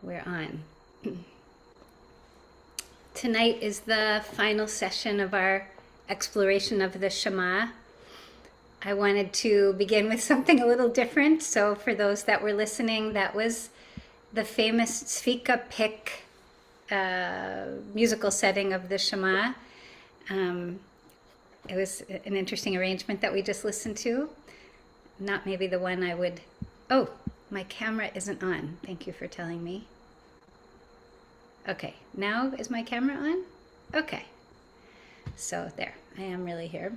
We're on. Tonight is the final session of our exploration of the Shema. I wanted to begin with something a little different. So for those that were listening, that was the famous Zvika pick musical setting of the Shema. It was an interesting arrangement that we just listened to. Not maybe the one I would... Oh, my camera isn't on. Thank you for telling me. Okay, now is my camera on? Okay, so there, I am really here.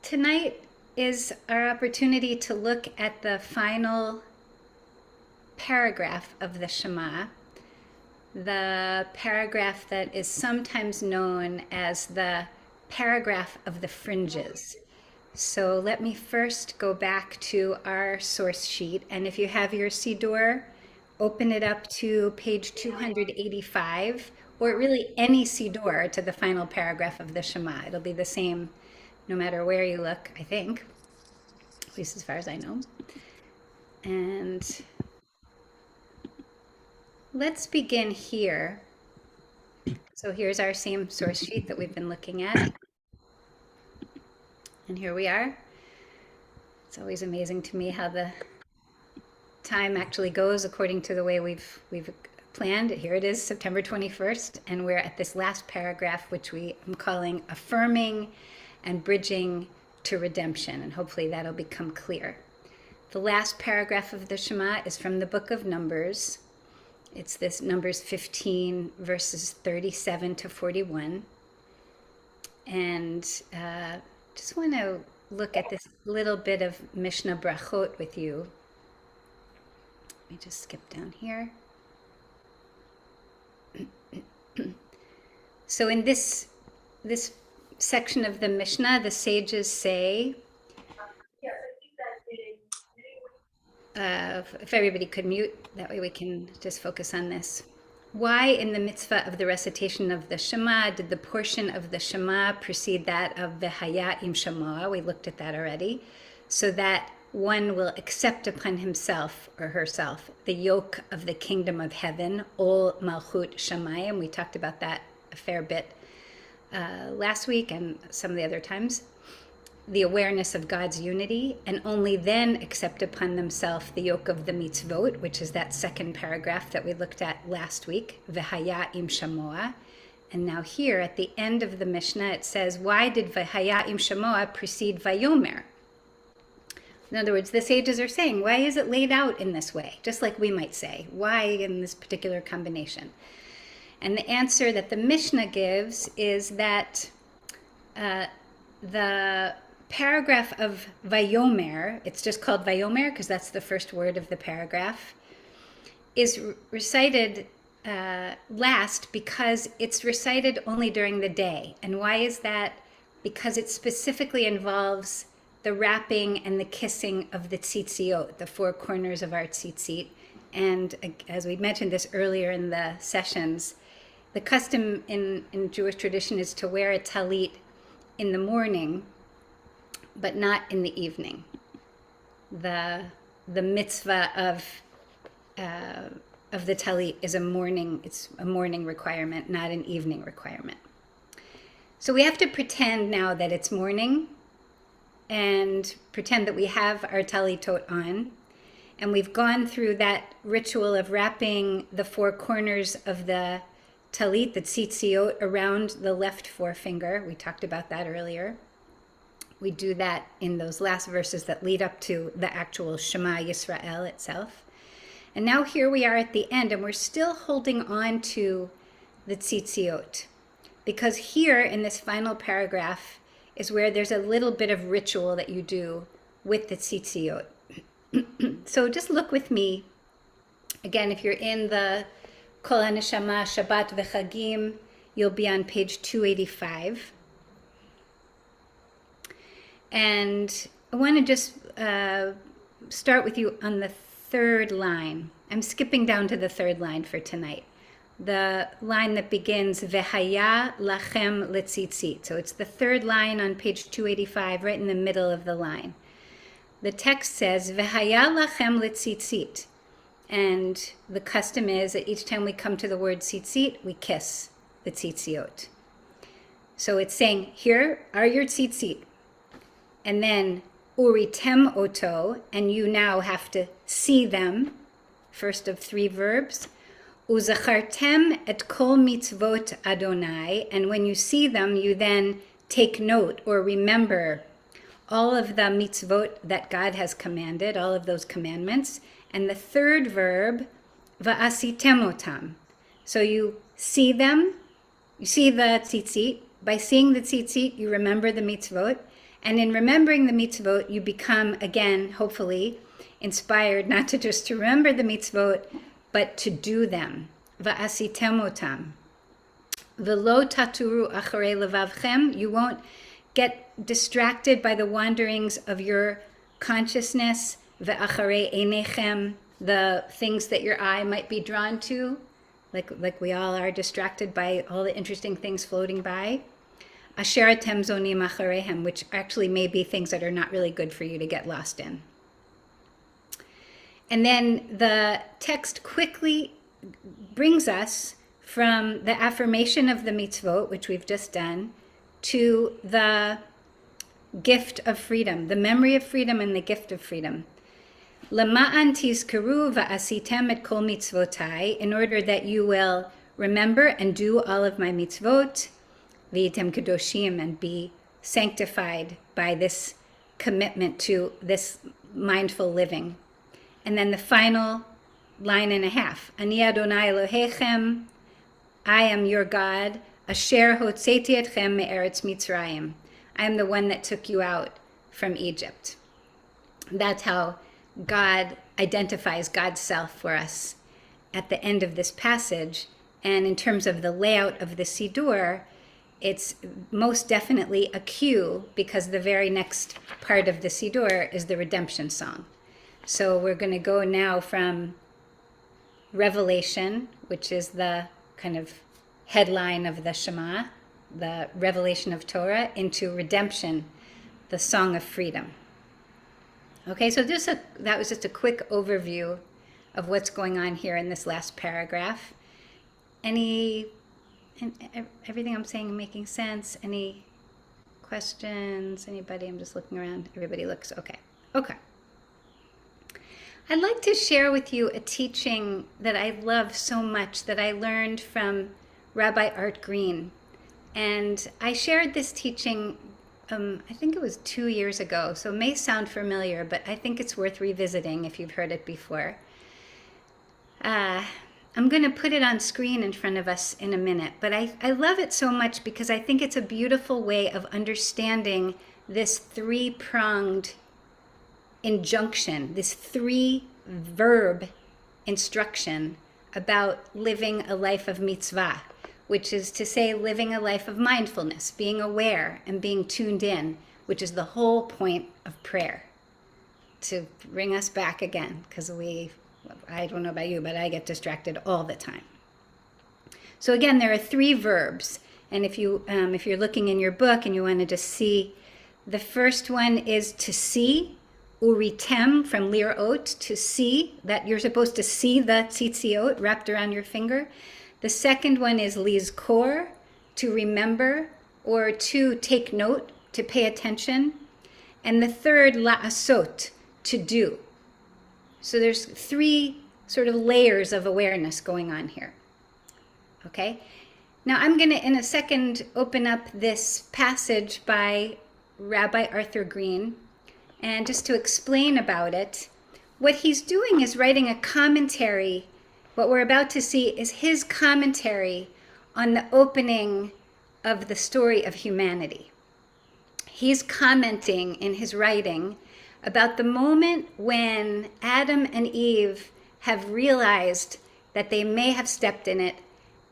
Tonight is our opportunity to look at the final paragraph of the Shema, the paragraph that is sometimes known as the paragraph of the Fringes. So let me first go back to our source sheet, and if you have your Siddur, open it up to page 285, or really any Siddur to the final paragraph of the Shema. It'll be the same no matter where you look, I think, at least as far as I know. And let's begin here. So here's our same source sheet that we've been looking at. And here we are. It's always amazing to me how the time actually goes according to the way we've planned. Here it is, September 21st, and we're at this last paragraph, which I'm calling Affirming and Bridging to Redemption, and hopefully that'll become clear. The last paragraph of the Shema is from the book of Numbers. It's this Numbers 15, verses 37 to 41. And just want to look at this little bit of Mishnah Brachot with you. Let me just skip down here. So in this section of the Mishnah, the sages say, if everybody could mute, that way we can just focus on this. Why in the mitzvah of the recitation of the Shema did the portion of the Shema precede that of V'haya im Shema? We looked at that already. So that one will accept upon himself or herself the yoke of the kingdom of heaven, Ol Malchut Shamayim. We talked about that a fair bit last week and some of the other times. The awareness of God's unity, and only then accept upon themselves the yoke of the mitzvot, which is that second paragraph that we looked at last week, V'haya im Shamoa. And now here at the end of the Mishnah, it says, why did V'haya im Shamoa precede Vayomer? In other words, the sages are saying, why is it laid out in this way? Just like we might say, why in this particular combination? And the answer that the Mishnah gives is that the paragraph of Vayomer, it's just called Vayomer because that's the first word of the paragraph, is recited last because it's recited only during the day. And why is that? Because it specifically involves the wrapping and the kissing of the tzitziot, the four corners of our tzitzit. And as we mentioned this earlier in the sessions, the custom in Jewish tradition is to wear a talit in the morning, but not in the evening. The mitzvah of the talit is it's a morning requirement, not an evening requirement. So we have to pretend now that it's morning and pretend that we have our talitot on. And we've gone through that ritual of wrapping the four corners of the talit, the tzitziot, around the left forefinger. We talked about that earlier. We do that in those last verses that lead up to the actual Shema Yisrael itself. And now here we are at the end, and we're still holding on to the tzitziot. Because here in this final paragraph is where there's a little bit of ritual that you do with the tzitziot. So just look with me. Again, if you're in the Kol HaNeshama Shabbat V'Chagim, you'll be on page 285. And I want to just start with you on the third line. I'm skipping down to the third line for tonight. The line that begins, V'haya lachem letzitzit. So it's the third line on page 285, right in the middle of the line. The text says, V'haya lachem letzitzit. And the custom is that each time we come to the word tzitzit, we kiss the tzitziot. So it's saying, here are your tzitzit. And then uritem oto, and you now have to see them. First of 3 verbs. Uzachartem et kol mitzvot Adonai, and when you see them, you then take note or remember all of the mitzvot that God has commanded, all of those commandments. And the 3rd verb, va'asitem otam. So you see them, you see the tzitzit. By seeing the tzitzit, you remember the mitzvot. And in remembering the mitzvot, you become, again, hopefully, inspired not to just to remember the mitzvot, but to do them. Va'asitem otam. V'lo taturu acharei levavchem. You won't get distracted by the wanderings of your consciousness. Ve'acharei einechem. The things that your eye might be drawn to, like we all are distracted by all the interesting things floating by. Asher atem zonim achareihem, which actually may be things that are not really good for you to get lost in. And then the text quickly brings us from the affirmation of the mitzvot, which we've just done, to the gift of freedom, the memory of freedom and the gift of freedom. Lema'an tizkaru va'asitem et kol mitzvotai, in order that you will remember and do all of my mitzvot, v'item kedoshim, and be sanctified by this commitment to this mindful living. And then the final line and a half. Ani Adonai Elohechem, I am your God, asher hotzeti etchem me'eretz Mitzrayim. I am the one that took you out from Egypt. That's how God identifies God's self for us at the end of this passage. And in terms of the layout of the Siddur, it's most definitely a cue, because the very next part of the Siddur is the redemption song. So we're going to go now from Revelation, which is the kind of headline of the Shema, the revelation of Torah, into redemption, the song of freedom. Okay, so that was just a quick overview of what's going on here in this last paragraph. Everything I'm saying making sense? Any questions? Anybody? I'm just looking around. Everybody looks okay. Okay. I'd like to share with you a teaching that I love so much that I learned from Rabbi Art Green. And I shared this teaching, I think it was 2 years ago, so it may sound familiar, but I think it's worth revisiting if you've heard it before. I'm going to put it on screen in front of us in a minute, but I love it so much because I think it's a beautiful way of understanding this 3-pronged injunction, this 3-verb instruction about living a life of mitzvah, which is to say living a life of mindfulness, being aware and being tuned in, which is the whole point of prayer, to bring us back again, because I don't know about you, but I get distracted all the time. So again, there are 3 verbs, and if you're looking in your book and you want to just see, the first one is to see, uritem, from lirot, to see, that you're supposed to see the tzitziot wrapped around your finger. The second one is lizkor, to remember, or to take note, to pay attention. And the third, la'asot, to do. So there's 3 sort of layers of awareness going on here. Okay? Now I'm going to, in a second, open up this passage by Rabbi Arthur Green. And just to explain about it, what he's doing is writing a commentary. What we're about to see is his commentary on the opening of the story of humanity. He's commenting in his writing about the moment when Adam and Eve have realized that they may have stepped in it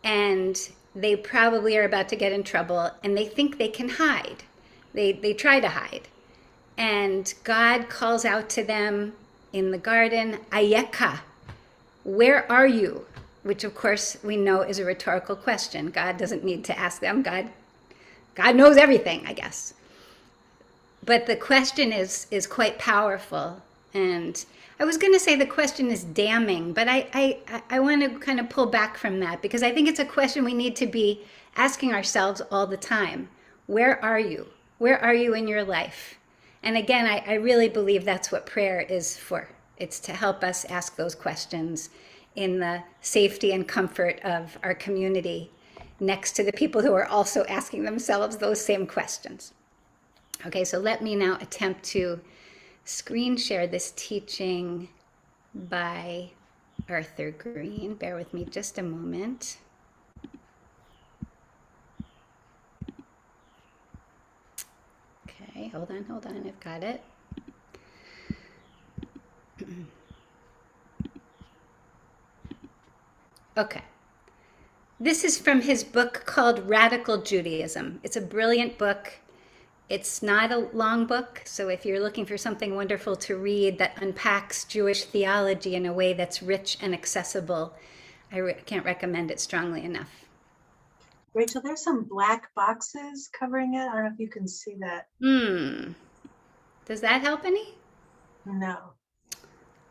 and they probably are about to get in trouble, and they think they can hide. They try to hide. And God calls out to them in the garden, Ayeka, where are you? Which of course we know is a rhetorical question. God doesn't need to ask them. God knows everything, I guess. But the question is quite powerful. And I was going to say the question is damning, but I want to kind of pull back from that because I think it's a question we need to be asking ourselves all the time. Where are you? Where are you in your life? And again, I really believe that's what prayer is for. It's to help us ask those questions in the safety and comfort of our community next to the people who are also asking themselves those same questions. Okay, so let me now attempt to screen share this teaching by Arthur Green. Bear with me just a moment. Okay, hold on, I've got it. Okay. This is from his book called Radical Judaism. It's a brilliant book. It's not a long book, so if you're looking for something wonderful to read that unpacks Jewish theology in a way that's rich and accessible, I can't recommend it strongly enough. Rachel, there's some black boxes covering it. I don't know if you can see that. Does that help any? No.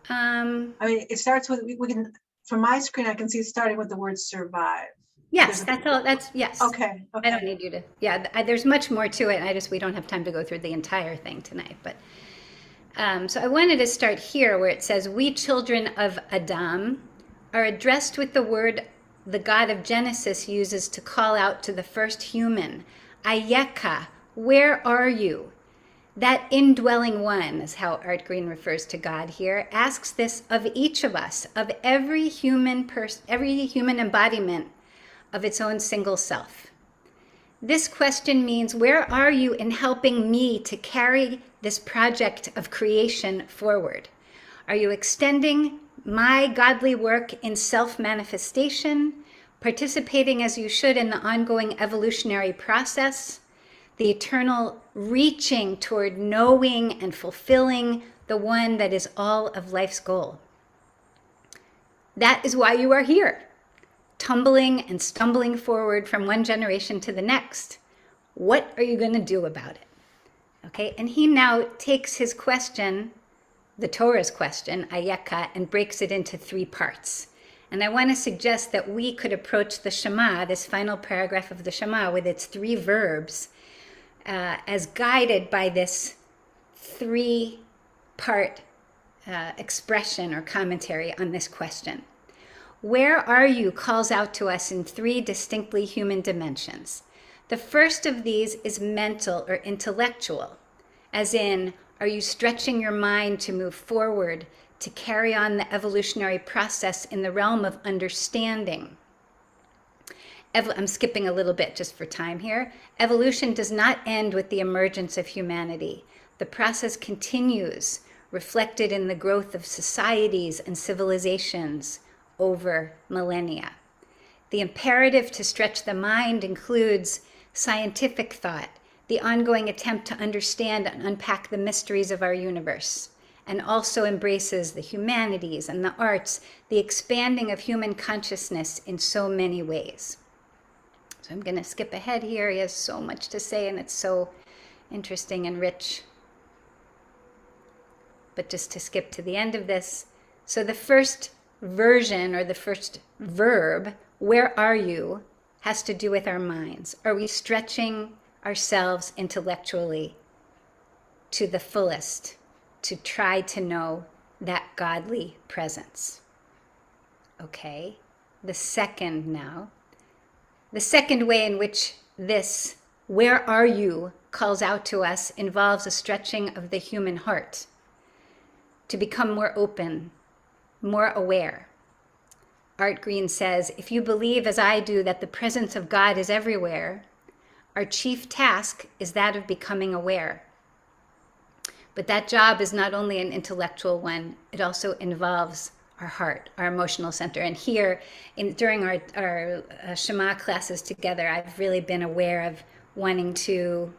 I mean, it starts with, we can, from my screen, I can see it starting with the word survive. Yes, that's all. That's yes. Okay. I don't need you to. Yeah, there's much more to it. We don't have time to go through the entire thing tonight. But so I wanted to start here where it says, "We children of Adam are addressed with the word the God of Genesis uses to call out to the first human, Ayeka, where are you?" That indwelling one is how Art Green refers to God here, asks this of each of us, of every human embodiment of its own single self. This question means, where are you in helping me to carry this project of creation forward? Are you extending my godly work in self-manifestation, participating as you should in the ongoing evolutionary process, the eternal reaching toward knowing and fulfilling the one that is all of life's goal? That is why you are here, tumbling and stumbling forward from one generation to the next. What are you going to do about it? Okay, and he now takes his question, the Torah's question, Ayeka, and breaks it into 3 parts. And I want to suggest that we could approach the Shema, this final paragraph of the Shema, with its 3 verbs, as guided by this 3-part expression or commentary on this question. Where are you calls out to us in 3 distinctly human dimensions. The first of these is mental or intellectual, as in, are you stretching your mind to move forward, to carry on the evolutionary process in the realm of understanding? I'm skipping a little bit just for time here. Evolution does not end with the emergence of humanity. The process continues, reflected in the growth of societies and civilizations over millennia. The imperative to stretch the mind includes scientific thought, the ongoing attempt to understand and unpack the mysteries of our universe, and also embraces the humanities and the arts, the expanding of human consciousness in so many ways. So I'm going to skip ahead here. He has so much to say, and it's so interesting and rich. But just to skip to the end of this, so the first version or the first verb, where are you, has to do with our minds. Are we stretching ourselves intellectually to the fullest to try to know that godly presence? Okay, the second way in which this where are you calls out to us involves a stretching of the human heart to become more open, more aware. Art Green says, if you believe as I do that the presence of God is everywhere, our chief task is that of becoming aware. But that job is not only an intellectual one, it also involves our heart, our emotional center. And here, during our Shema classes together, I've really been aware of wanting to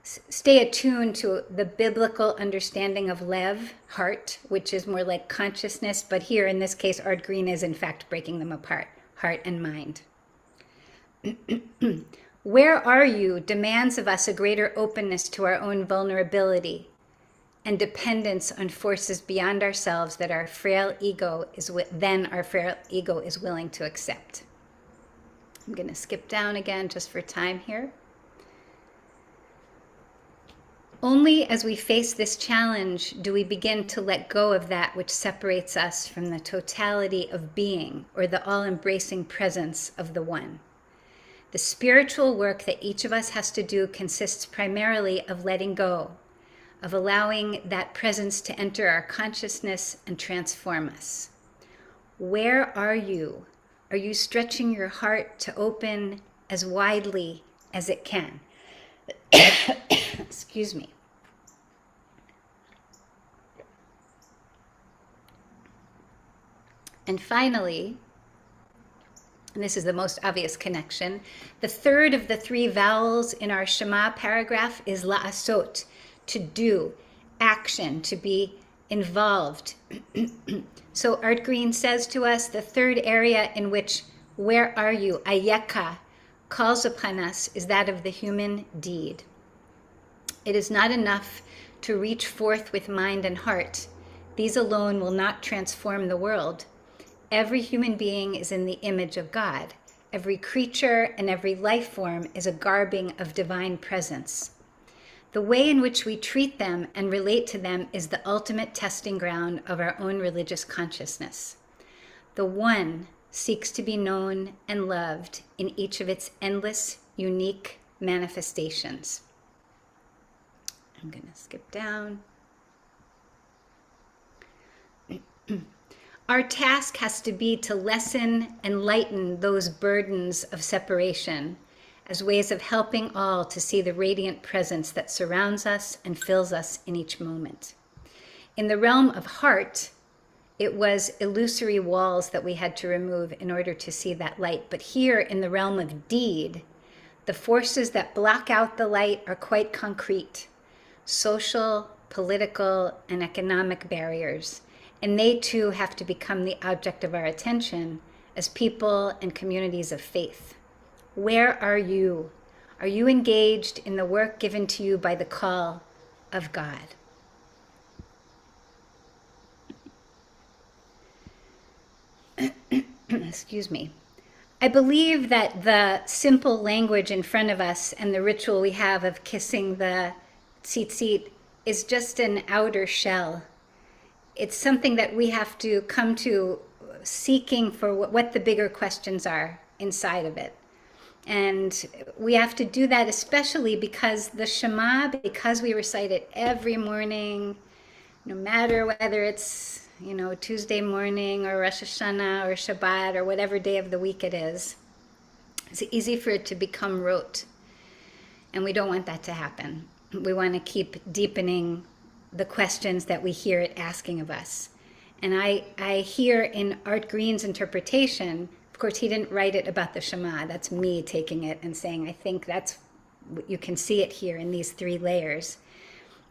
stay attuned to the biblical understanding of lev, heart, which is more like consciousness. But here, in this case, Art Green is in fact breaking them apart, heart and mind. Where are you demands of us a greater openness to our own vulnerability, and dependence on forces beyond ourselves that our frail ego is willing to accept. I'm going to skip down again just for time here. Only as we face this challenge do we begin to let go of that which separates us from the totality of being, or the all-embracing presence of the One. The spiritual work that each of us has to do consists primarily of letting go, of allowing that presence to enter our consciousness and transform us. Where are you? Are you stretching your heart to open as widely as it can? Excuse me. And finally, and this is the most obvious connection, the third of the three vowels in our Shema paragraph is la'asot, to do, action, to be involved. So Art Green says to us, the third area in which where are you, ayeka, calls upon us is that of the human deed. It is not enough to reach forth with mind and heart. These alone will not transform the world. Every human being is in the image of God. Every creature and every life form is a garbing of divine presence. The way in which we treat them and relate to them is the ultimate testing ground of our own religious consciousness. The One seeks to be known and loved in each of its endless, unique manifestations. I'm going to skip down. Our task has to be to lessen and lighten those burdens of separation as ways of helping all to see the radiant presence that surrounds us and fills us in each moment. In the realm of heart, it was illusory walls that we had to remove in order to see that light. But here in the realm of deed, the forces that block out the light are quite concrete: social, political, and economic barriers. And they too have to become the object of our attention as people and communities of faith. Where are you? Are you engaged in the work given to you by the call of God? Excuse me. I believe that the simple language in front of us and the ritual we have of kissing the tzitzit is just an outer shell. It's something that we have to come to seeking for what the bigger questions are inside of it. And we have to do that especially because the Shema, because we recite it every morning, no matter whether it's, Tuesday morning or Rosh Hashanah or Shabbat or whatever day of the week it is, it's easy for it to become rote. And we don't want that to happen. We want to keep deepening the questions that we hear it asking of us. And I hear in Art Green's interpretation, of course, he didn't write it about the Shema. That's me taking it and saying, I think that's, you can see it here in these three layers,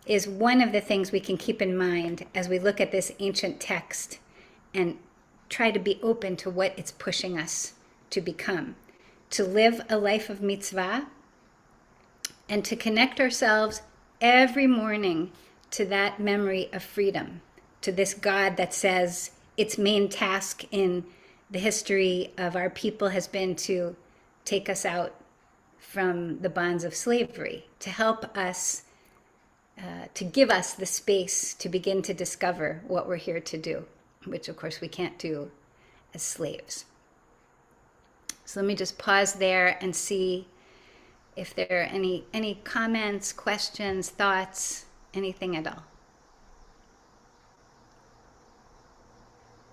is one of the things we can keep in mind as we look at this ancient text and try to be open to what it's pushing us to become. To live a life of mitzvah and to connect ourselves every morning to that memory of freedom, to this God that says its main task in the history of our people has been to take us out from the bonds of slavery, to help us, to give us the space to begin to discover what we're here to do, which of course we can't do as slaves. So let me just pause there and see if there are any comments, questions, thoughts, anything at all.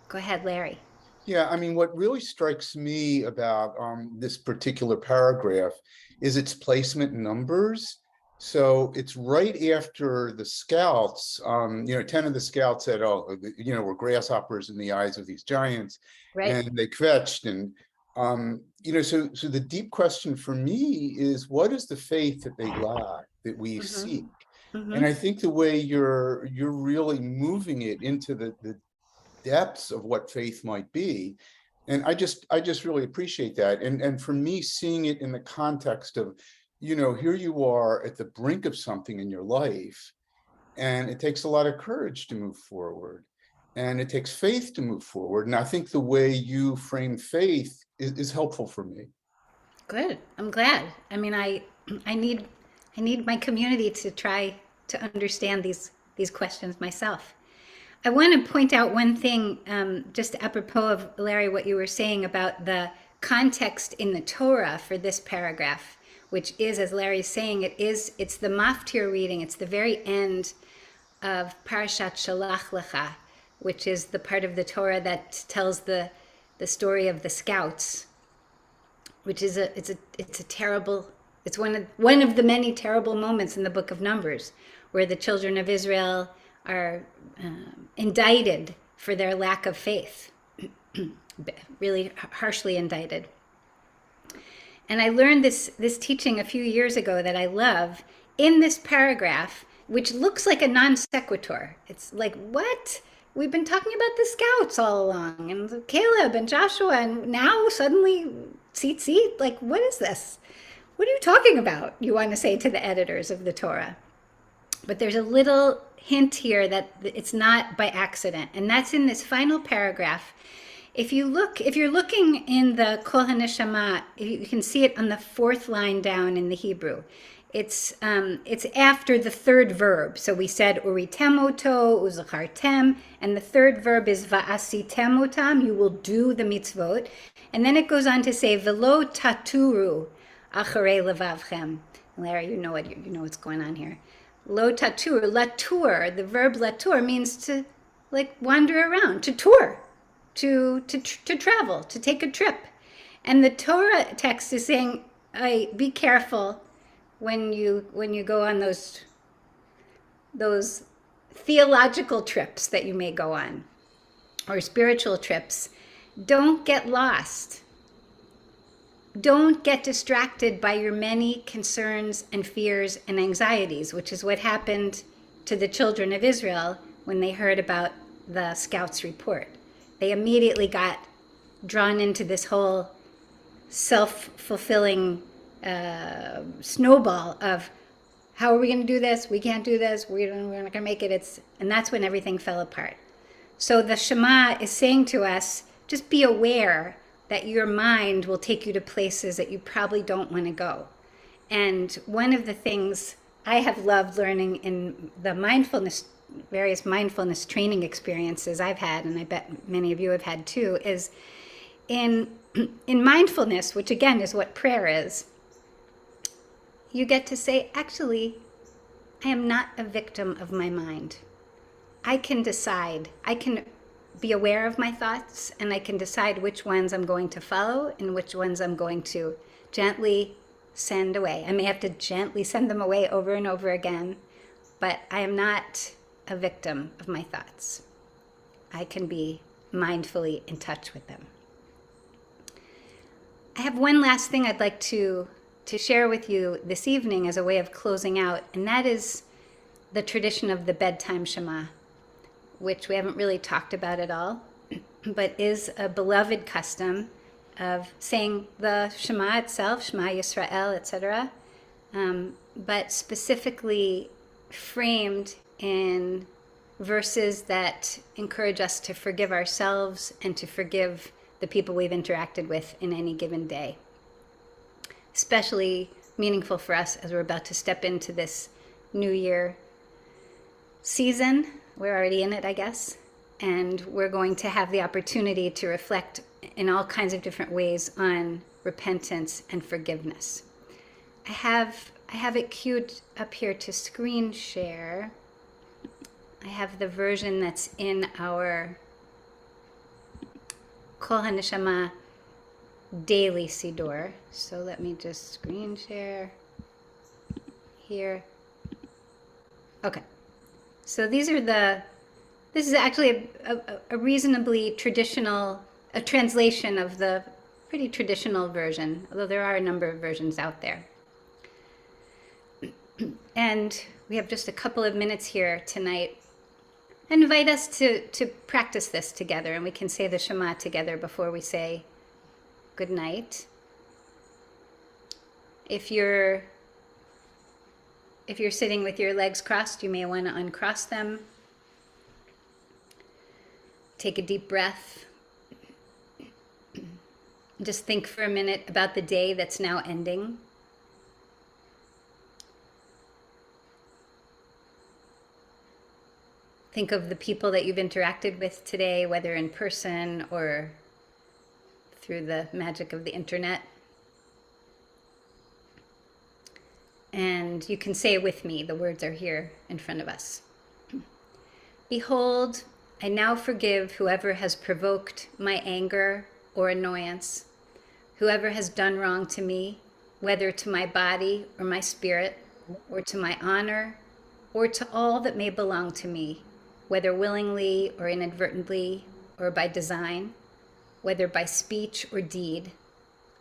Go ahead, Larry. Yeah, I mean, what really strikes me about this particular paragraph is its placement in numbers. So it's right after the scouts, 10 of the scouts said, oh, we're grasshoppers in the eyes of these giants, Right. and they kvetched. And, so the deep question for me is, what is the faith that they lack, that we seek? And I think the way you're really moving it into the depths of what faith might be, and I just really appreciate that. And for me, seeing it in the context of, here you are at the brink of something in your life, And it takes a lot of courage to move forward. And it takes faith to move forward. And I think the way you frame faith is helpful for me. Good. I'm glad. I mean, I need my community to try to understand these questions myself. I want to point out one thing, just apropos of Larry, what you were saying about the context in the Torah for this paragraph, which is, as Larry's saying, it's the maftir reading. It's the very end of Parashat Shalach Lecha, which is the part of the Torah that tells the story of the scouts, which is it's a terrible, it's one of the many terrible moments in the book of Numbers, where the children of Israel are indicted for their lack of faith, really harshly indicted. And I learned this teaching a few years ago that I love in this paragraph, which looks like a non sequitur. It's like, what? We've been talking about the scouts all along, and Caleb and Joshua, and now suddenly, tzitzit? Like, what is this? What are you talking about? You want to say to the editors of the Torah. But there's a little hint here that it's not by accident, and that's in this final paragraph. If you're looking in the Kol HaNeshama, you can see it on the fourth line down in the Hebrew. It's after the third verb. So we said uritem oto, uzachartem, and the third verb is va'asitem otam. You will do the mitzvot, and then it goes on to say velo taturu acharei levavchem. Larry, you know what's going on here. Lo tatur, latur. The verb latur means to like wander around, to tour, to travel, to take a trip. And the Torah text is saying, be careful when you go on those theological trips that you may go on, or spiritual trips. Don't get lost. Don't get distracted by your many concerns and fears and anxieties, which is what happened to the children of Israel when they heard about the scouts' report. They immediately got drawn into this whole self-fulfilling snowball of how are we going to do this? We can't do this. We're not going to make it. And that's when everything fell apart. So the Shema is saying to us, just be aware that your mind will take you to places that you probably don't want to go. And one of the things I have loved learning in the various mindfulness training experiences I've had, and I bet many of you have had too, is in mindfulness, which again is what prayer is, you get to say, actually, I am not a victim of my mind. I can decide. I can be aware of my thoughts, and I can decide which ones I'm going to follow and which ones I'm going to gently send away. I may have to gently send them away over and over again, but I am not a victim of my thoughts. I can be mindfully in touch with them. I have one last thing I'd like to share with you this evening as a way of closing out, and that is the tradition of the bedtime Shema, which we haven't really talked about at all, but is a beloved custom of saying the Shema itself, Shema Yisrael, etc., but specifically framed in verses that encourage us to forgive ourselves and to forgive the people we've interacted with in any given day. Especially meaningful for us as we're about to step into this New Year season. We're already in it, I guess, and we're going to have the opportunity to reflect in all kinds of different ways on repentance and forgiveness. I have it queued up here to screen share. I have the version that's in our Kol HaNeshama daily Siddur. So let me just screen share here. Okay. So this is actually a reasonably traditional, a translation of the pretty traditional version, although there are a number of versions out there. And we have just a couple of minutes here tonight. I invite us to practice this together, and we can say the Shema together before we say good night. If you're if you're sitting with your legs crossed, you may want to uncross them. Take a deep breath. Just think for a minute about the day that's now ending. Think of the people that you've interacted with today, whether in person or through the magic of the internet. And you can say with me, the words are here in front of us. Behold, I now forgive whoever has provoked my anger or annoyance, whoever has done wrong to me, whether to my body or my spirit, or to my honor, or to all that may belong to me, whether willingly or inadvertently, or by design, whether by speech or deed.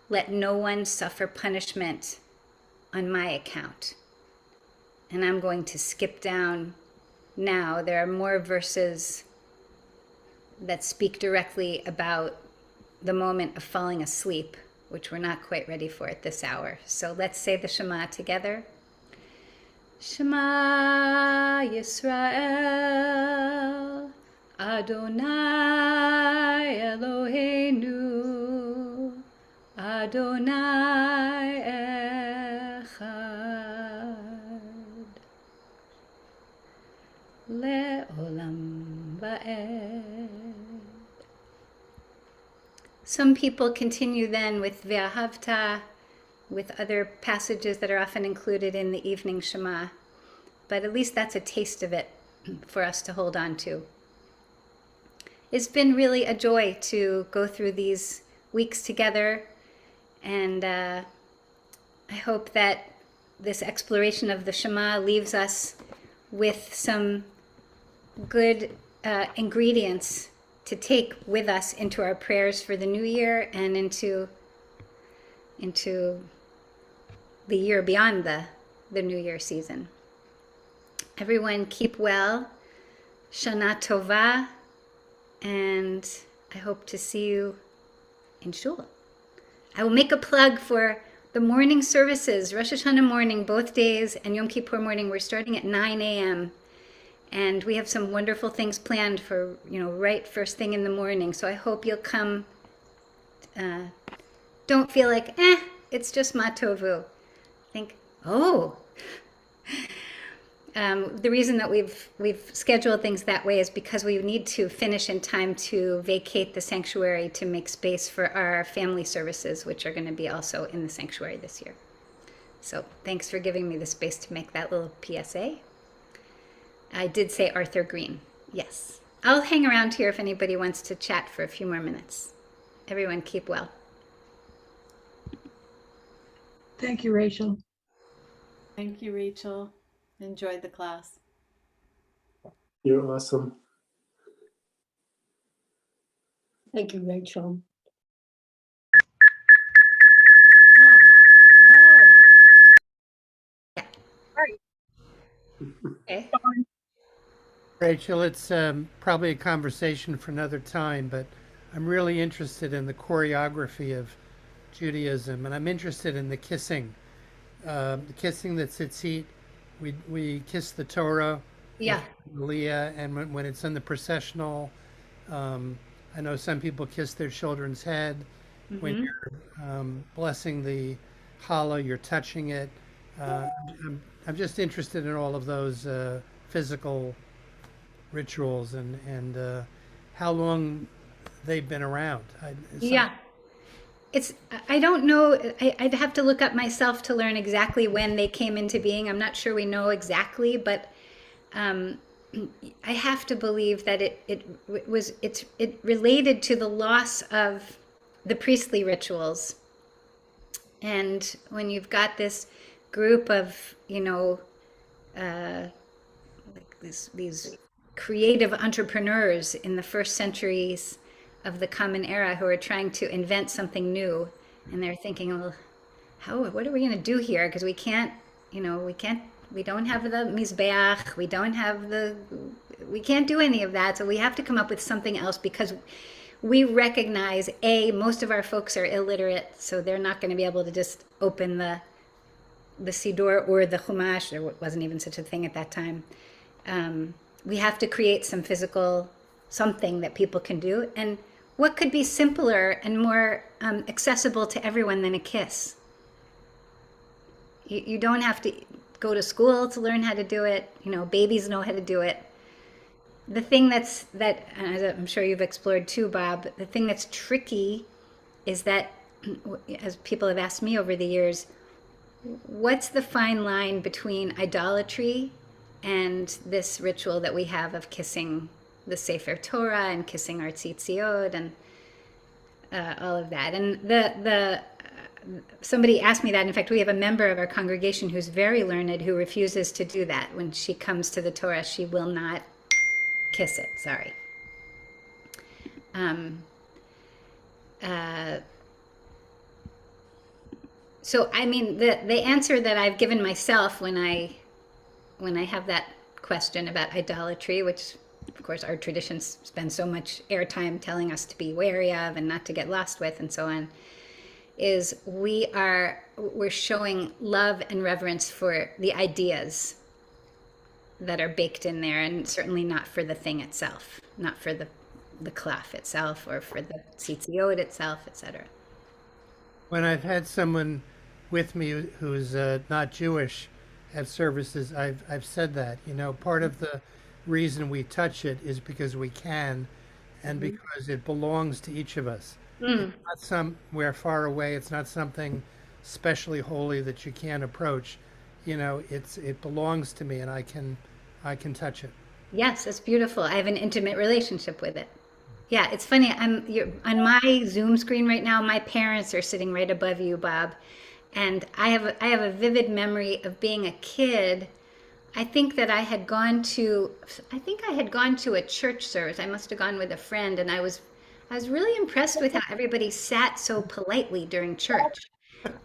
Let no one suffer punishment on my account. And I'm going to skip down now. There are more verses that speak directly about the moment of falling asleep, which we're not quite ready for at this hour. So let's say the Shema together. Shema Yisrael, Adonai Eloheinu, Adonai Echad, Le'olam Va'ed. Some people continue then with Ve'ahavta, with other passages that are often included in the evening Shema, but at least that's a taste of it for us to hold on to. It's been really a joy to go through these weeks together, and I hope that this exploration of the Shema leaves us with some good ingredients to take with us into our prayers for the new year and into the year beyond the New Year season. Everyone keep well, Shana Tova, and I hope to see you in Shul. I will make a plug for the morning services, Rosh Hashanah morning, both days, and Yom Kippur morning. We're starting at 9 a.m. And we have some wonderful things planned for, right first thing in the morning. So I hope you'll come. Don't feel like, it's just Matovu. Think, oh. The reason that we've scheduled things that way is because we need to finish in time to vacate the sanctuary to make space for our family services, which are going to be also in the sanctuary this year. So thanks for giving me the space to make that little PSA. I did say Arthur Green. Yes. I'll hang around here if anybody wants to chat for a few more minutes. Everyone keep well. Thank you, Rachel. Thank you, Rachel. Enjoyed the class. You're awesome. Thank you, Rachel. Okay. Rachel, it's probably a conversation for another time, but I'm really interested in the choreography of Judaism, and I'm interested in the kissing that's tzitzit. We kiss the Torah, Yeah. Leah, and when it's in the processional, I know some people kiss their children's head. When you're blessing the challah, you're touching it. I'm just interested in all of those physical rituals and how long they've been around. Yeah. I don't know. I'd have to look up myself to learn exactly when they came into being. I'm not sure we know exactly, but I have to believe that it related to the loss of the priestly rituals. And when you've got this group of, like these creative entrepreneurs in the first centuries of the Common Era who are trying to invent something new, and they're thinking, well, what are we going to do here? Because we don't have the mizbeach, we can't do any of that. So we have to come up with something else because we recognize, most of our folks are illiterate, so they're not going to be able to just open the the Siddur or the Chumash. There wasn't even such a thing at that time. We have to create some physical something that people can do. And what could be simpler and more accessible to everyone than a kiss? You don't have to go to school to learn how to do it. You know, babies know how to do it. The thing that as I'm sure you've explored too, Bob, the thing that's tricky is that, as people have asked me over the years, what's the fine line between idolatry and this ritual that we have of kissing the Sefer Torah and kissing our tzitziot and all of that? And somebody asked me that. In fact, we have a member of our congregation who's very learned who refuses to do that. When she comes to the Torah, she will not kiss it. Sorry. So I mean, the answer that I've given myself when I have that question about idolatry, which of course our traditions spend so much airtime telling us to be wary of and not to get lost with and so on, is we're showing love and reverence for the ideas that are baked in there, and certainly not for the thing itself, not for the klaf itself or for the tzitziot itself, etc. When I've had someone with me who's not Jewish at services, I've said that, you know, part of the reason we touch it is because we can, and because it belongs to each of us. It's not somewhere far away. It's not something specially holy that you can't approach. You know, it belongs to me, and I can touch it. Yes, it's beautiful. I have an intimate relationship with it. Yeah, it's funny. You're on my Zoom screen right now. My parents are sitting right above you, Bob, and I have a vivid memory of being a kid. I think I had gone to a church service. I must have gone with a friend, and I was really impressed with how everybody sat so politely during church,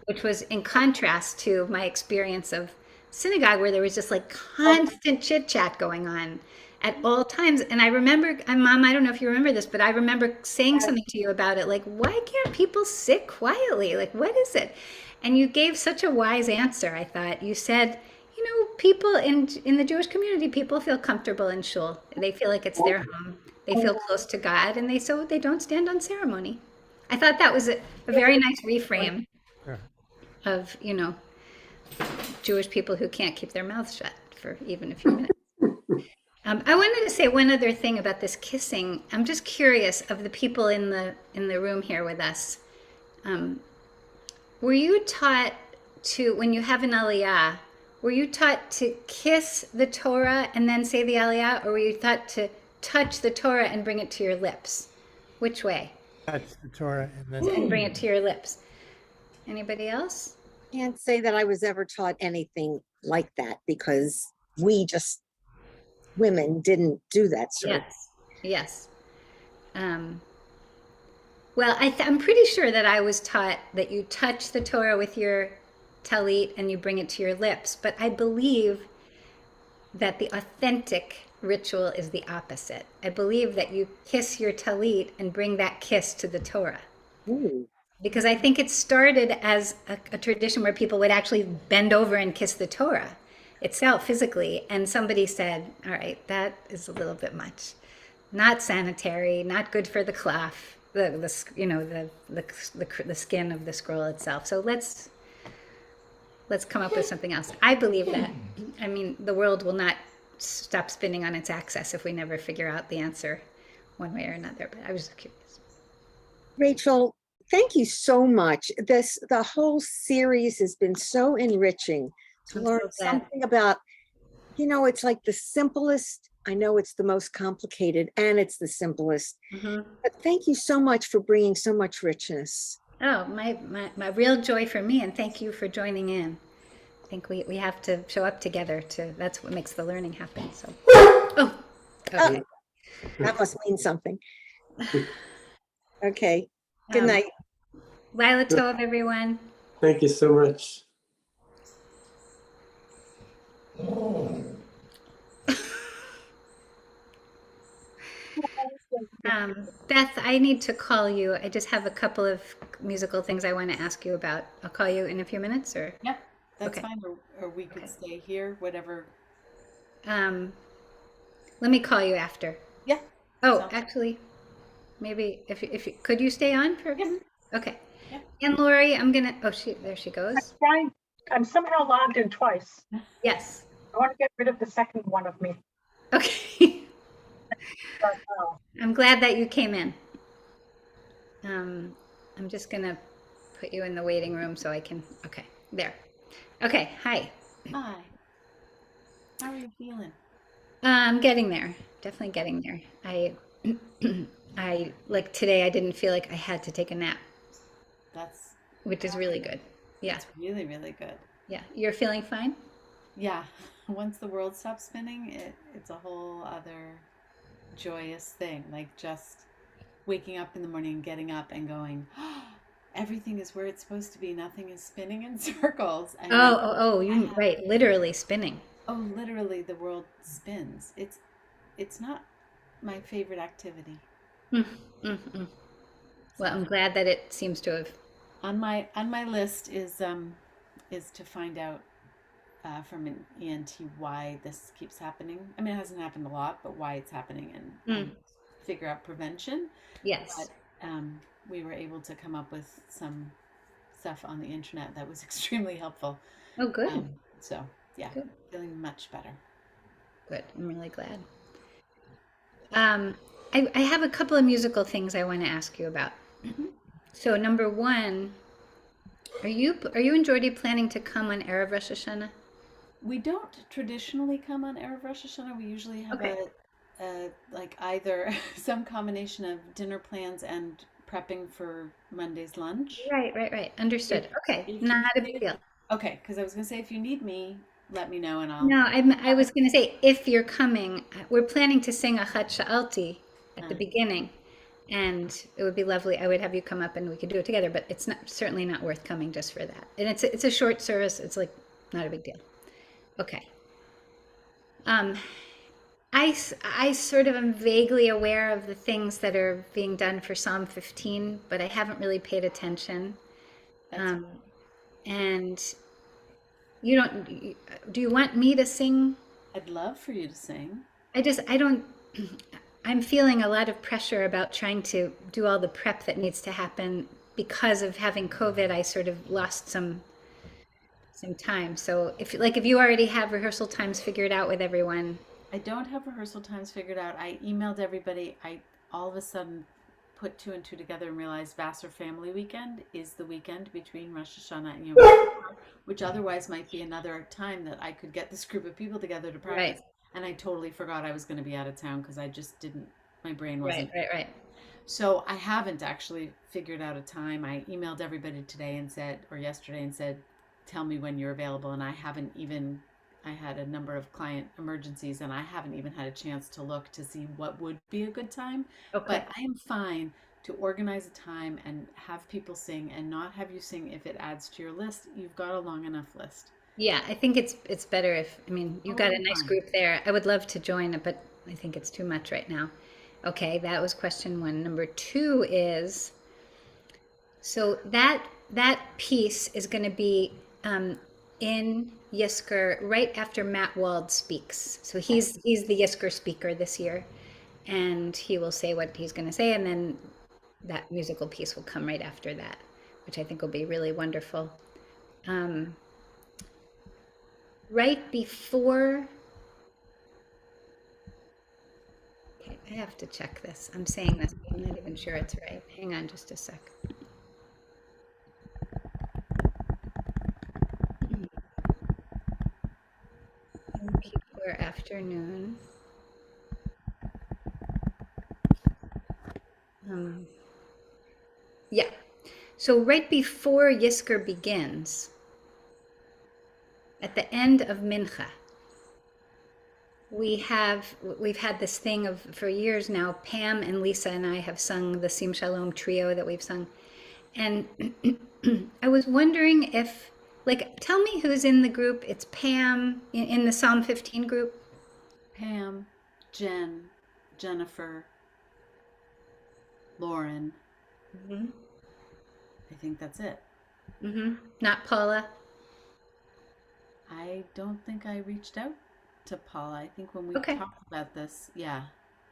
which was in contrast to my experience of synagogue, where there was just like constant chit chat going on at all times. And I remember, Mom, I don't know if you remember this, but I remember saying something to you about it, like, why can't people sit quietly? Like, what is it? And you gave such a wise answer, I thought. You said, you know, people in the Jewish community, people feel comfortable in shul. They feel like it's their home. They feel close to God, and they don't stand on ceremony. I thought that was a very nice reframe of, you know, Jewish people who can't keep their mouths shut for even a few minutes. I wanted to say one other thing about this kissing. I'm just curious, of the people in the room here with us, were you taught to, when you have an aliyah, were you taught to kiss the Torah and then say the aliyah, or were you taught to touch the Torah and bring it to your lips? Which way? Touch the Torah and then And bring it to your lips. Anybody else? Can't say that I was ever taught anything like that because women didn't do that sort of. Yes. Well, I'm pretty sure that I was taught that you touch the Torah with your talit and you bring it to your lips. But I believe that the authentic ritual is the opposite. I believe that you kiss your talit and bring that kiss to the Torah. Ooh. Because I think it started as a tradition where people would actually bend over and kiss the Torah itself physically. And somebody said, all right, that is a little bit much. Not sanitary, not good for the cloth, the skin of the scroll itself. So let's come up with something else. I believe that, I mean, the world will not stop spinning on its axis if we never figure out the answer one way or another. But I was curious. Rachel, thank you so much. The whole series has been so enriching to learn something about, you know, it's like the simplest. I know it's the most complicated and it's the simplest. But thank you so much for bringing so much richness. Oh, my real joy for me, and thank you for joining in. I think we have to show up together that's what makes the learning happen. So, okay. That must mean something. Okay. Good night. Lila Tov, everyone. Thank you so much. Beth, I need to call you. I just have a couple of musical things I want to ask you about. I'll call you in a few minutes, or? Yep. That's Okay. fine, or we could Okay. stay here, whatever. Let me call you after. Yeah. Oh, Sounds, actually, maybe could you stay on for a yeah. minute? Okay. Yeah. And Lori, oh, there she I'm goes. trying, I'm somehow logged in twice. Yes. I want to get rid of the second one of me. Okay. But, I'm glad that you came in. I'm just gonna put you in the waiting room so I can, okay, there. Okay, hi. Hi. How are you feeling? I'm getting there, definitely getting there. Like today, I didn't feel like I had to take a nap, That's which is really good. Yeah, It's really, really good. yeah. You're feeling fine? Yeah. Once the world stops spinning, it's a whole other joyous thing. Like just waking up in the morning and getting up and going, oh, everything is where it's supposed to be. Nothing is spinning in circles. I mean, I You have, right, literally spinning. oh, literally the world spins. It's not my favorite activity. Mm, mm, mm. Well, So I'm glad that it seems to have. on my list is to find out from an ENT why this keeps happening. I mean, it hasn't happened a lot, but why it's happening and Mm, figure out prevention. But yes. we were able to come up with some stuff on the internet that was extremely helpful. Oh, good, So yeah, good, feeling much better. good. I'm really glad. Um, I have a couple of musical things I want to ask you about. Mhm. So, number one, are you and Jordy planning to come on Erev Rosh Hashanah? We don't traditionally come on Erev Rosh Hashanah. We usually have Okay. a like either some combination of dinner plans and prepping for Monday's lunch. Right, right, right. If Understood. Okay, if you not a big need, deal. okay, because I was gonna say if you need me, let me know and I'll. No, I was going to say if you're coming, we're planning to sing Achat Sha'alti at the Uh, beginning, and it would be lovely. I would have you come up and we could do it together. But it's not certainly not worth coming just for that. And it's a short service. It's like not a big deal. Okay. Um, I sort of am vaguely aware of the things that are being done for Psalm 15, but I haven't really paid attention. that's Um, and you don't, do you want me to sing? I'd love for you to sing. I don't, I'm feeling a lot of pressure about trying to do all the prep that needs to happen because of having COVID. I sort of lost some time. So if you already have rehearsal times figured out with everyone, I don't have rehearsal times figured out. I emailed everybody. I all of a sudden put two and two together and realized Vassar Family Weekend is the weekend between Rosh Hashanah and Yom Kippur, which otherwise might be another time that I could get this group of people together to right, practice. And I totally forgot I was going to be out of town because I just didn't. My brain right, wasn't. right, right. So I haven't actually figured out a time. I emailed everybody today and said, or yesterday and said, tell me when you're available. And I haven't even, I had a number of client emergencies and I haven't even had a chance to look to see what would be a good time. Okay. But I am fine to organize a time and have people sing and not have you sing if it adds to your list. You've got a long enough list. Yeah, I think it's better if, I mean, you've got a Totally nice fine. group there. I would love to join it, but I think it's too much right now. Okay, that was question one. Number two is, so that piece is going to be in Yisker right after Matt Wald speaks. So Okay. he's the Yisker speaker this year, and he will say what he's going to say, and then that musical piece will come right after that, which I think will be really wonderful. Um, right before, okay, I have to check this. I'm saying this, but I'm not even sure it's right. Hang on just a sec. Yom Kippur afternoon. Um, yeah. So right before Yisker begins, at the end of Mincha, we've had this thing of for years now. Pam and Lisa and I have sung the Sim Shalom trio that we've sung, and I was wondering if, like, tell me who's in the group. It's Pam in the Psalm 15 group. Pam, Jen, Jennifer, Lauren. Mm-hmm. I think that's it. Mm-hmm. Not Paula. I don't think I reached out to Paula. I think when we Okay. talked about this, yeah.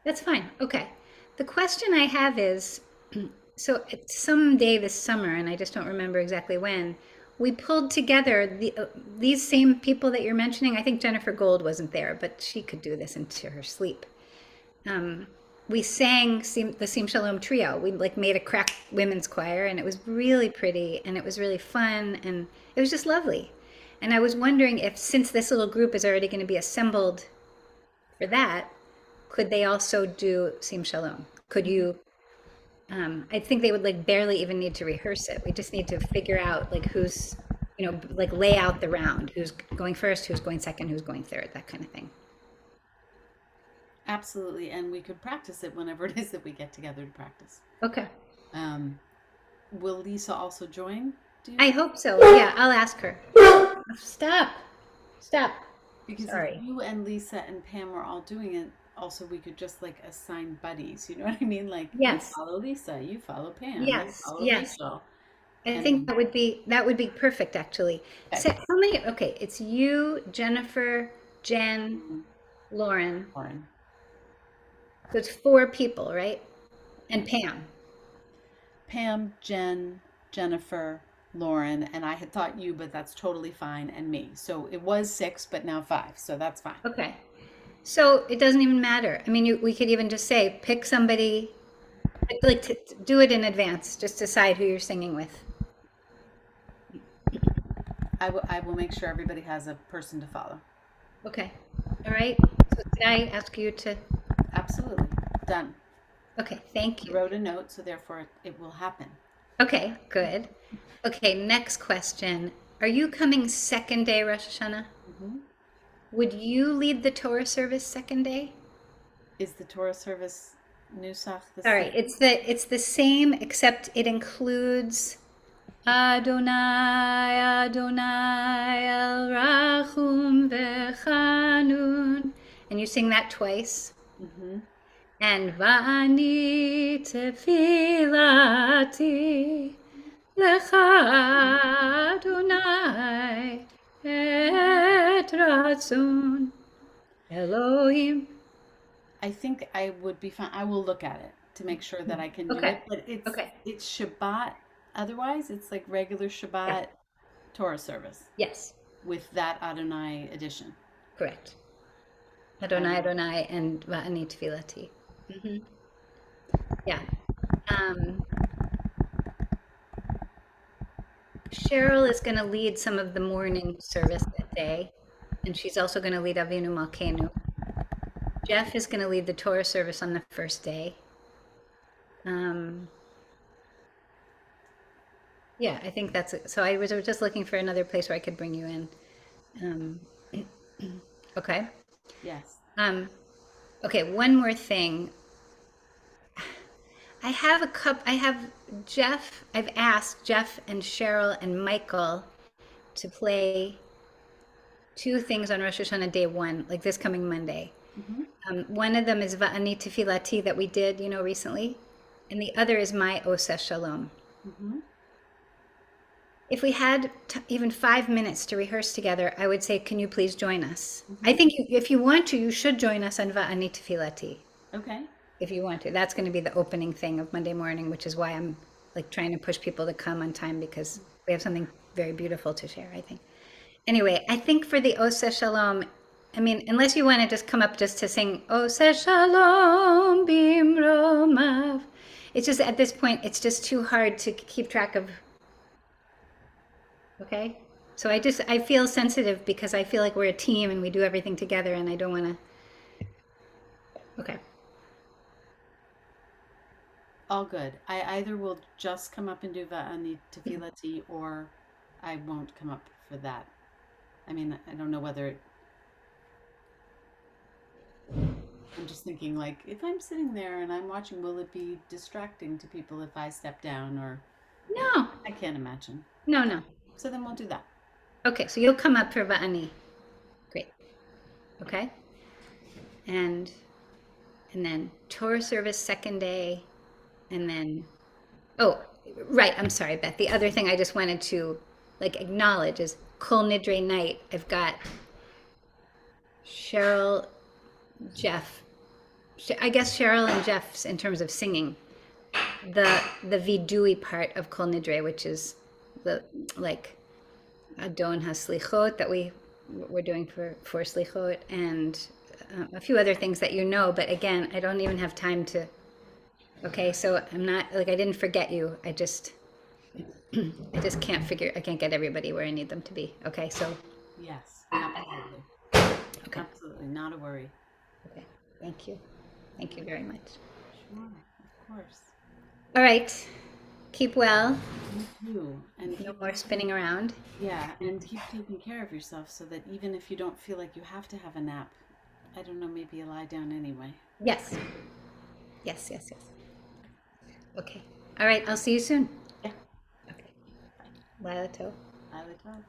That's fine. Okay. The question I have is, so it's some day this summer, and I just don't remember exactly when, we pulled together these same people that you're mentioning. I think Jennifer Gold wasn't there, but she could do this into her sleep. We sang the Sim Shalom trio. We like made a crack women's choir, and it was really pretty, and it was really fun, and it was just lovely. And I was wondering if, since this little group is already going to be assembled for that, could they also do Sim Shalom? Could you? I think they would like barely even need to rehearse it. We just need to figure out like who's, like lay out the round, who's going first, who's going second, who's going third, that kind of thing. Absolutely. And we could practice it whenever it is that we get together to practice. Okay. Will Lisa also join? Do you I think? hope so. Yeah, I'll ask her. Stop. Stop. Because Sorry. if you and Lisa and Pam were all doing it, also we could just like assign buddies. You know what I mean? Like Yes. you follow Lisa, you follow Pam, you Yes. follow Yes. Rachel. I think that would be perfect actually. So Okay. how many? Okay, it's you, Jennifer, Jen, Lauren. Lauren. So it's 4 people, right? And Pam. Pam, Jen, Jennifer, Lauren, and I had thought you, but that's totally fine, and me. So it was 6, but now 5, so that's fine. Okay. So it doesn't even matter. I mean, we could even just say, pick somebody, like to do it in advance. Just decide who you're singing with. I will make sure everybody has a person to follow. Okay. All right. So did I ask you to? Absolutely. Done. Okay. Thank I you. wrote a note, so therefore it will happen. Okay. Good. Okay. Next question. Are you coming second day Rosh Hashanah? Mm-hmm. Would you lead the Torah service second day? Is the Torah service Nusach the All right. same? It's the same, except it includes Adonai, Adonai, El Rachum Vechanun. And you sing that twice. Mm-hmm. And Va'ani tefilati lecha Adonai et ratzon Elohim. I think I would be fine. I will look at it to make sure that I can do Okay. it. But it's Okay. it's Shabbat. Otherwise, it's like regular Shabbat Torah service Yes, with that Adonai addition. correct. Adonai, Adonai, and Va'ani tefilati. Mm-hmm. Yeah. Cheryl is going to lead some of the morning service that day, and she's also going to lead Avinu Malkeinu. Jeff is going to lead the Torah service on the first day. Yeah, I think that's it. So I was just looking for another place where I could bring you in. Okay. Yes. Okay, one more thing. I have I've asked Jeff and Cheryl and Michael to play 2 things on Rosh Hashanah day 1, like this coming Monday. Mm-hmm. One of them is Va'ani Tefilati that we did, recently. And the other is My Oseh Shalom. Mm-hmm. If we had even 5 minutes to rehearse together, I would say, can you please join us? I think if you want to, you should join us on Va'ani Tefilati. Okay. If you want to. That's going to be the opening thing of Monday morning, which is why I'm like trying to push people to come on time, because we have something very beautiful to share, I think. Anyway, I think for the Oseh Shalom, I mean, unless you want to just come up just to sing Oseh Shalom Bimromav. It's just at this point, it's just too hard to keep track of. Okay? So I feel sensitive because I feel like we're a team and we do everything together, and I don't want to. Okay. All good. I either will just come up and do Va'ani Tefilati, or I won't come up for that. I mean, I don't know whether I'm just thinking, like, if I'm sitting there and I'm watching, will it be distracting to people if I step down? Or No. I can't imagine. No. So then we'll do that. Okay, so you'll come up for Va'ani. Great. Okay? And then Torah service second day, and then, oh, right, I'm sorry, Beth. The other thing I just wanted to like acknowledge is Kol Nidre night, I've got Cheryl, Jeff. I guess Cheryl and Jeff's in terms of singing. The vidui part of Kol Nidre, which is the like Adon HaSlichot that we're doing for Slichot, and a few other things that you know. But again, I don't even have time to. Okay, so I'm not like I didn't forget you. I just can't figure. I can't get everybody where I need them to be. Okay, so Yes, absolutely. okay, Absolutely, not a worry. okay. Thank you very much. Sure, of course. All right, keep well. You too. And No keep, more spinning around. yeah, and keep taking care of yourself so that even if you don't feel like you have to have a nap, I don't know, maybe you lie down anyway. Yes. Okay. All right. I'll see you soon. Yeah. Okay. Lila Tov. I would love.